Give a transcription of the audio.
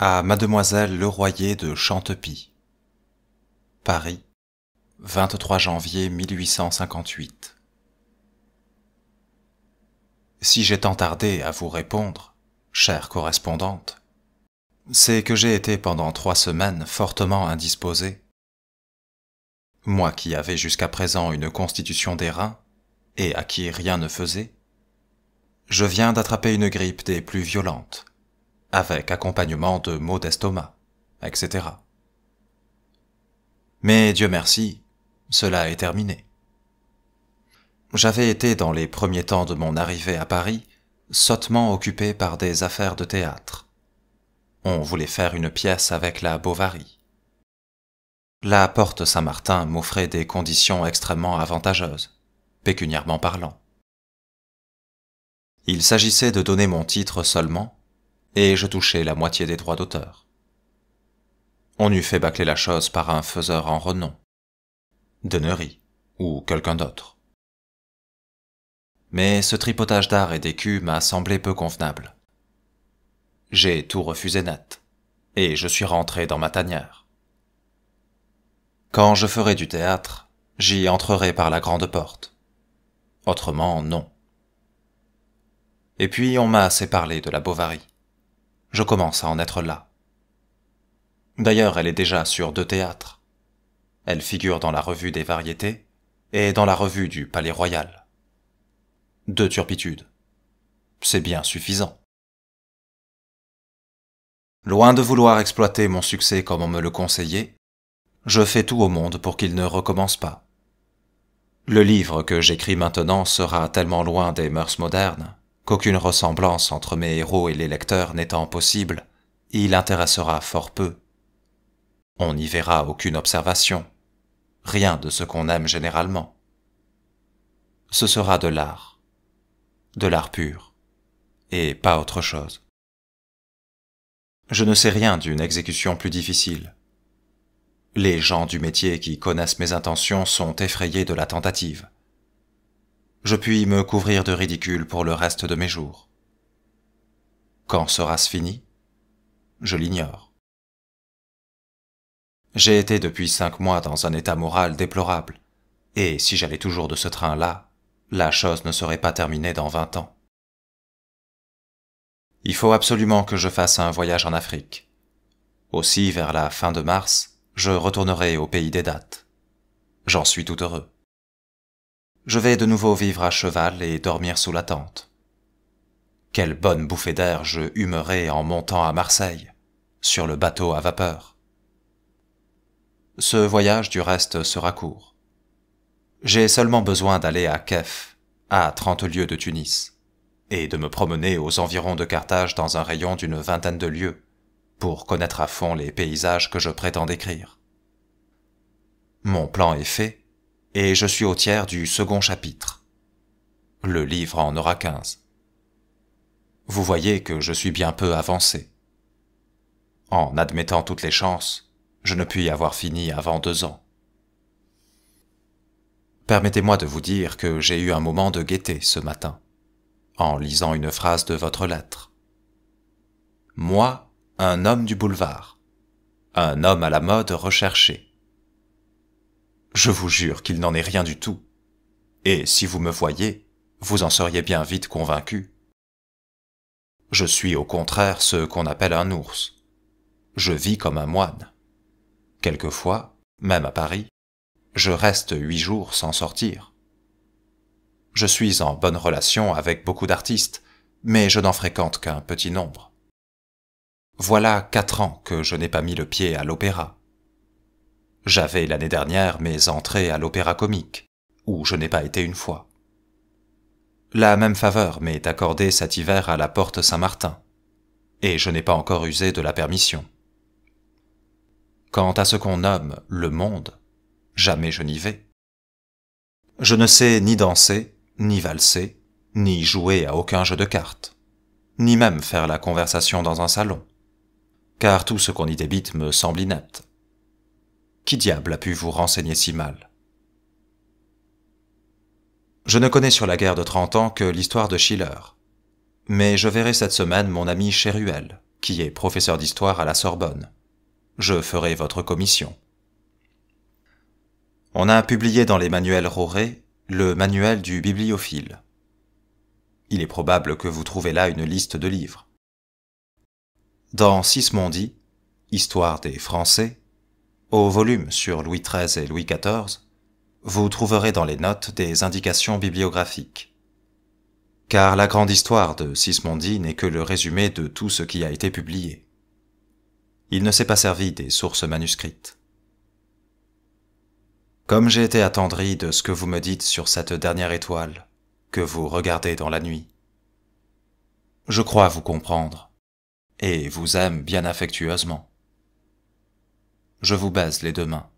À Mademoiselle Leroyer de Chantepie. Paris, 23 janvier 1858. Si j'ai tant tardé à vous répondre, chère correspondante, c'est que j'ai été pendant 3 semaines fortement indisposé. Moi qui avais jusqu'à présent une constitution d'airain, et à qui rien ne faisait, je viens d'attraper une grippe des plus violentes, avec accompagnement de maux d'estomac, etc. Mais Dieu merci, cela est terminé. J'avais été dans les premiers temps de mon arrivée à Paris sottement occupé par des affaires de théâtre. On voulait faire une pièce avec la Bovary. La Porte Saint-Martin m'offrait des conditions extrêmement avantageuses, pécuniairement parlant. Il s'agissait de donner mon titre seulement, et je touchais la moitié des droits d'auteur. On eût fait bâcler la chose par un faiseur en renom, Dennery, ou quelqu'un d'autre. Mais ce tripotage d'art et d'écus m'a semblé peu convenable. J'ai tout refusé net, et je suis rentré dans ma tanière. Quand je ferai du théâtre, j'y entrerai par la grande porte. Autrement, non. Et puis on m'a assez parlé de la Bovary. Je commence à en être là. D'ailleurs, elle est déjà sur 2 théâtres. Elle figure dans la revue des Variétés et dans la revue du Palais Royal. 2 turpitudes. C'est bien suffisant. Loin de vouloir exploiter mon succès comme on me le conseillait, je fais tout au monde pour qu'il ne recommence pas. Le livre que j'écris maintenant sera tellement loin des mœurs modernes qu'aucune ressemblance entre mes héros et les lecteurs n'étant possible, il intéressera fort peu. On n'y verra aucune observation, rien de ce qu'on aime généralement. Ce sera de l'art pur, et pas autre chose. Je ne sais rien d'une exécution plus difficile. Les gens du métier qui connaissent mes intentions sont effrayés de la tentative. Je puis me couvrir de ridicule pour le reste de mes jours. Quand sera-ce fini? Je l'ignore. J'ai été depuis 5 mois dans un état moral déplorable, et si j'allais toujours de ce train-là, la chose ne serait pas terminée dans 20 ans. Il faut absolument que je fasse un voyage en Afrique. Aussi, vers la fin de mars, je retournerai au pays des dattes. J'en suis tout heureux. Je vais de nouveau vivre à cheval et dormir sous la tente. Quelle bonne bouffée d'air je humerai en montant à Marseille, sur le bateau à vapeur. Ce voyage, du reste, sera court. J'ai seulement besoin d'aller à Kef, à 30 lieues de Tunis, et de me promener aux environs de Carthage dans un rayon d'une 20aine de lieues, pour connaître à fond les paysages que je prétends décrire. Mon plan est fait, et je suis au tiers du 2e chapitre. Le livre en aura 15. Vous voyez que je suis bien peu avancé. En admettant toutes les chances, je ne puis avoir fini avant 2 ans. Permettez-moi de vous dire que j'ai eu un moment de gaieté ce matin, en lisant une phrase de votre lettre. Moi, un homme du boulevard, un homme à la mode recherché. Je vous jure qu'il n'en est rien du tout, et si vous me voyez, vous en seriez bien vite convaincu. Je suis au contraire ce qu'on appelle un ours. Je vis comme un moine. Quelquefois, même à Paris, je reste 8 jours sans sortir. Je suis en bonne relation avec beaucoup d'artistes, mais je n'en fréquente qu'un petit nombre. Voilà 4 ans que je n'ai pas mis le pied à l'opéra. J'avais l'année dernière mes entrées à l'Opéra Comique, où je n'ai pas été une fois. La même faveur m'est accordée cet hiver à la Porte Saint-Martin, et je n'ai pas encore usé de la permission. Quant à ce qu'on nomme le monde, jamais je n'y vais. Je ne sais ni danser, ni valser, ni jouer à aucun jeu de cartes, ni même faire la conversation dans un salon, car tout ce qu'on y débite me semble inepte. Qui diable a pu vous renseigner si mal? Je ne connais sur la guerre de 30 ans que l'histoire de Schiller, mais je verrai cette semaine mon ami Chéruel, qui est professeur d'histoire à la Sorbonne. Je ferai votre commission. On a publié dans les manuels Roré le manuel du bibliophile. Il est probable que vous trouvez là une liste de livres. Dans Sismondi, Histoire des Français, au volume sur Louis XIII et Louis XIV, vous trouverez dans les notes des indications bibliographiques. Car la grande histoire de Sismondi n'est que le résumé de tout ce qui a été publié. Il ne s'est pas servi des sources manuscrites. Comme j'ai été attendri de ce que vous me dites sur cette dernière étoile, que vous regardez dans la nuit, je crois vous comprendre, et vous aime bien affectueusement. Je vous baise les deux mains.